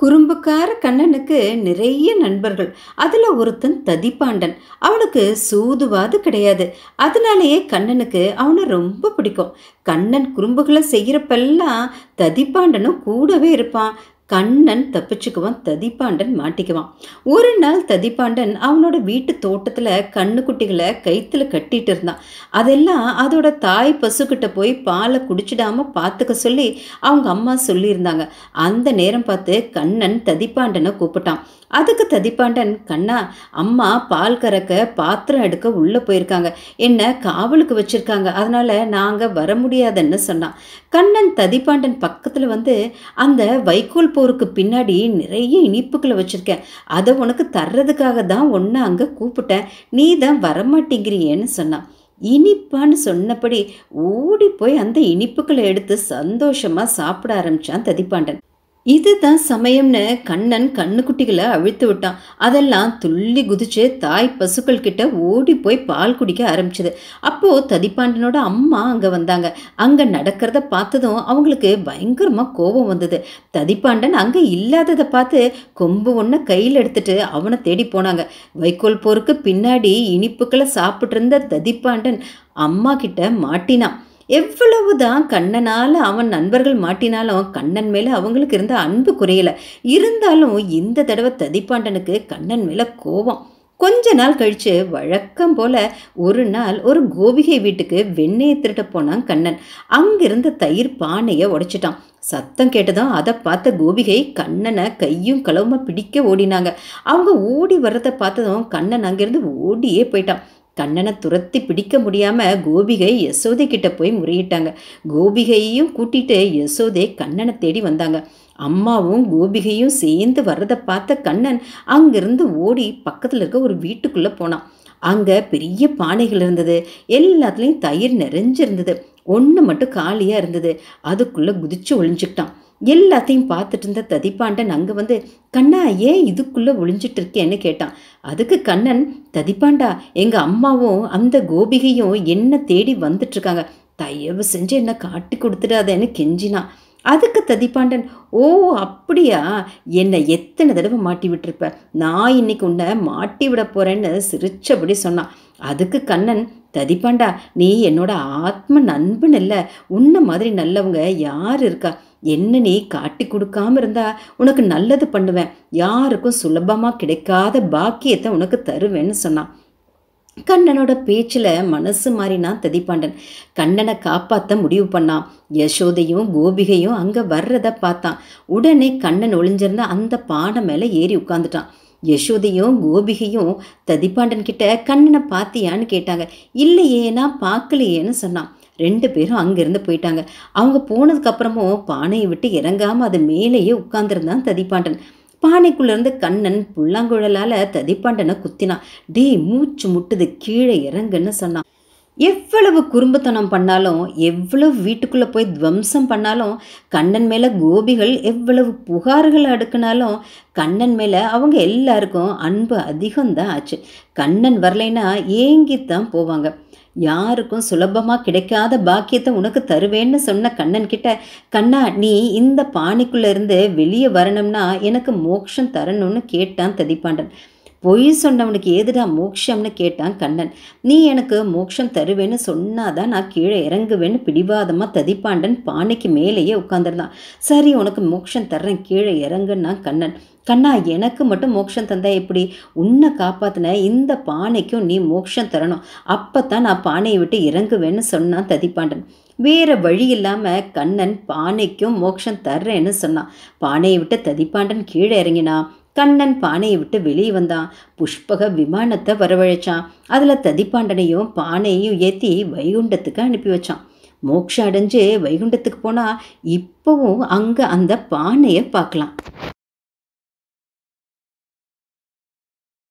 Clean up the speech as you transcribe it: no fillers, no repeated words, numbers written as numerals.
குறும்புக்கார கண்ணனுக்கு நிறைய நண்பர்கள். அதுல ஒருத்தன் ததிப்பாண்டன். அவனுக்கு சூதுவாது கிடையாது. அதனாலேயே கண்ணனுக்கு அவனை ரொம்ப பிடிக்கும். கண்ணன் குறும்புகளை செய்யறப்பெல்லாம் ததிப்பாண்டனும் கூடவே இருப்பான். கண்ணன் தப்பிச்சுக்குவான், ததிப்பாண்டன் மாட்டிக்குவான். ஒரு நாள் ததிப்பாண்டன் அவனோட வீட்டு தோட்டத்துல கண்ணுக்குட்டிகளை கயித்துல கட்டிட்டு இருந்தான். அதெல்லாம் அதோட தாய் பசுக்கிட்ட போய் பாலை குடிச்சிடாம பார்த்துக்க சொல்லி அவங்க அம்மா சொல்லியிருந்தாங்க. அந்த நேரம் பார்த்து கண்ணன் ததிப்பாண்டனை கூப்பிட்டான். அதுக்கு ததிப்பாண்டன், கண்ணா, அம்மா பால் கறக்க பாத்திரம் எடுக்க உள்ள போயிருக்காங்க, என்ன காவலுக்கு வச்சிருக்காங்க, அதனால நாங்க வர முடியாதுன்னு சொன்னான். கண்ணன் ததிப்பாண்டன் பக்கத்துல வந்து, அந்த வைக்கோல் போருக்கு பின்னாடி நிறைய இனிப்புகளை வச்சிருக்கேன், அதை உனக்கு தர்றதுக்காக தான் ஒன்னு அங்க கூப்பிட்டேன், நீ தான் வரமாட்டேங்கிறியேன்னு சொன்னான். இனிப்பான்னு சொன்னபடி ஓடி போய் அந்த இனிப்புகளை எடுத்து சந்தோஷமா சாப்பிட ஆரம்பிச்சான் ததிப்பாண்டன். இதுதான் சமயம்னு கண்ணன் கண்ணுக்குட்டிகளை அவிழ்த்து விட்டான். அதெல்லாம் துள்ளி குதிச்சு தாய் பசுக்கள் கிட்ட ஓடி போய் பால் குடிக்க ஆரம்பிச்சது. அப்போ ததிப்பாண்டனோட அம்மா அங்க வந்தாங்க. அங்க நடக்கிறத பார்த்ததும் அவங்களுக்கு பயங்கரமா கோபம் வந்தது. ததிப்பாண்டன் அங்க இல்லாததை பார்த்து கொம்பு ஒன்ன கையில் எடுத்துட்டு அவனை தேடி போனாங்க. வைக்கோல் போருக்கு பின்னாடி இனிப்புகளை சாப்பிட்டு இருந்த ததிப்பாண்டன் அம்மா கிட்ட மாட்டினான். எவ்வளவுதான் கண்ணனால அவன் நண்பர்கள் மாட்டினாலும் கண்ணன் மேல அவங்களுக்கு இருந்த அன்பு குறையல. இருந்தாலும் இந்த தடவை ததிப்பாண்டனுக்கு கண்ணன் மேல கோபம். கொஞ்ச நாள் கழிச்சு வழக்கம் போல ஒரு நாள் ஒரு கோபிகை வீட்டுக்கு வெண்ணெயை திருட்ட போனான் கண்ணன். அங்கிருந்த தயிர் பானையை உடைச்சிட்டான். சத்தம் கேட்டதும் அதை பார்த்த கோபிகை கண்ணனை கையும் களவுமா பிடிக்க ஓடினாங்க. அவங்க ஓடி வர்றதை பார்த்ததும் கண்ணன் அங்கிருந்து ஓடியே போயிட்டான். கண்ணனை துரத்தி பிடிக்க முடியாம கோபிகை யசோதை கிட்ட போய் முறையிட்டாங்க. கோபிகையையும் கூட்டிட்டு யசோதை கண்ணனை தேடி வந்தாங்க. அம்மாவும் கோபிகையும் சேர்ந்து வர்றதை பார்த்த கண்ணன் அங்கிருந்து ஓடி பக்கத்துல இருக்க ஒரு வீட்டுக்குள்ள போனான். அங்க பெரிய பானைகள் இருந்தது. எல்லாத்துலேயும் தயிர் நிறைஞ்சிருந்தது. ஒன்று மட்டும் காலியா இருந்தது. அதுக்குள்ள குதிச்சு ஒளிஞ்சுக்கிட்டான். எல்லாத்தையும் பார்த்துட்டு இருந்த ததிப்பாண்டன் அங்க வந்து, கண்ணா, ஏன் இதுக்குள்ள ஒளிஞ்சிட்டு இருக்கேன்னு கேட்டான். அதுக்கு கண்ணன், ததிப்பாண்டா, எங்க அம்மாவும் அந்த கோபிகையும் என்ன தேடி வந்துட்டு இருக்காங்க, தயவு செஞ்சு என்ன காட்டி கொடுத்துடாதேன்னு கெஞ்சினான். அதுக்கு ததிப்பாண்டன், ஓ அப்படியா, என்னை எத்தனை தடவை மாட்டி விட்டுருப்ப, நான் இன்னைக்கு உன்னை மாட்டி விட போறேன்னு சிரிச்சபடி சொன்னான். அதுக்கு கண்ணன், ததிப்பாண்டா, நீ என்னோட ஆத்ம நண்பன் இல்லை, உன்ன மாதிரி நல்லவங்க யார் இருக்கா, என்ன நீ காட்டி கொடுக்காம இருந்தா உனக்கு நல்லது பண்ணுவேன், யாருக்கும் சுலபமா கிடைக்காத பாக்கியத்தை உனக்கு தருவேன்னு சொன்னான். கண்ணனோட பேச்சில் மனசு மாறினான் ததிப்பாண்டன். கண்ணனை காப்பாற்ற முடிவு பண்ணான். யசோதையும் கோபிகையும் அங்கே வர்றதை பார்த்தான். உடனே கண்ணன் ஒளிஞ்சிருந்த அந்த பானை மேலே ஏறி உட்காந்துட்டான். யசோதையும் கோபிகையும் ததிப்பாண்டன் கிட்ட கண்ணனை பார்த்தியான்னு கேட்டாங்க. இல்லையே, நான் பார்க்கலையேன்னு சொன்னான். ரெண்டு பேரும் அங்கிருந்து போயிட்டாங்க. அவங்க போனதுக்கு அப்புறமும் பானையை விட்டு இறங்காம அது மேலேயே உட்கார்ந்துருந்தான் ததிப்பாண்டன். பானைக்குள்ளேருந்து கண்ணன் புல்லாங்குழலால் ததிப்பாண்டனை குத்தினான். டே, மூச்சு முட்டுது, கீழே இறங்குன்னு சொன்னான். எவ்வளவு குறும்புத்தனம் பண்ணாலும், எவ்வளவு வீட்டுக்குள்ளே போய் துவம்சம் பண்ணாலும், கண்ணன் மேலே கோபிகள் எவ்வளவு புகார்கள் அடுக்கினாலும் கண்ணன் மேலே அவங்க எல்லாருக்கும் அன்பு அதிகம்தான் ஆச்சு. கண்ணன் வரலைன்னா ஏங்கித்தான் போவாங்க. யாருக்கும் சுலபமாக கிடைக்காத பாக்கியத்தை உனக்கு தருவேன்னு சொன்ன கண்ணன் கிட்ட, கண்ணா, நீ இந்த பானைக்குள்ளே இருந்து வெளியே வரணும்னா எனக்கு மோட்சம் தரணும்னு கேட்டான் ததிப்பாண்டன். பொய் சொன்னவனுக்கு ஏதுடா மோட்சம்னு கேட்டான் கண்ணன். நீ எனக்கு மோட்சம் தருவேன்னு சொன்னாதான் நான் கீழே இறங்குவேன்னு பிடிவாதமாக ததிப்பாண்டன் பானைக்கு மேலேயே உட்காந்துருந்தான். சரி, உனக்கு மோட்சம் தர்றேன், கீழே இறங்குன்னா கண்ணன். கண்ணா, எனக்கு மட்டும் மோட்சம் தந்தா எப்படி, உன்னை காப்பாத்தின இந்த பானைக்கும் நீ மோட்சம் தரணும், அப்பத்தான் நான் பானையை விட்டு இறங்குவேன்னு சொன்னான் ததிப்பாண்டன். வேற வழி இல்லாமல் கண்ணன் பானைக்கும் மோட்சம் தர்றேன்னு சொன்னான். பானையை விட்டு ததிப்பாண்டன் கீழே இறங்கினான். கண்ணன் பானையை விட்டு வெளியே வந்தான். புஷ்பக விமானத்தை வரவழைச்சான். அதில் ததிப்பாண்டனையும் பானையையும் ஏற்றி வைகுண்டத்துக்கு அனுப்பி வச்சான். மோட்சம் அடைஞ்சு வைகுண்டத்துக்கு போனால் இப்போவும் அங்கே அந்த பானையை பார்க்கலாம்.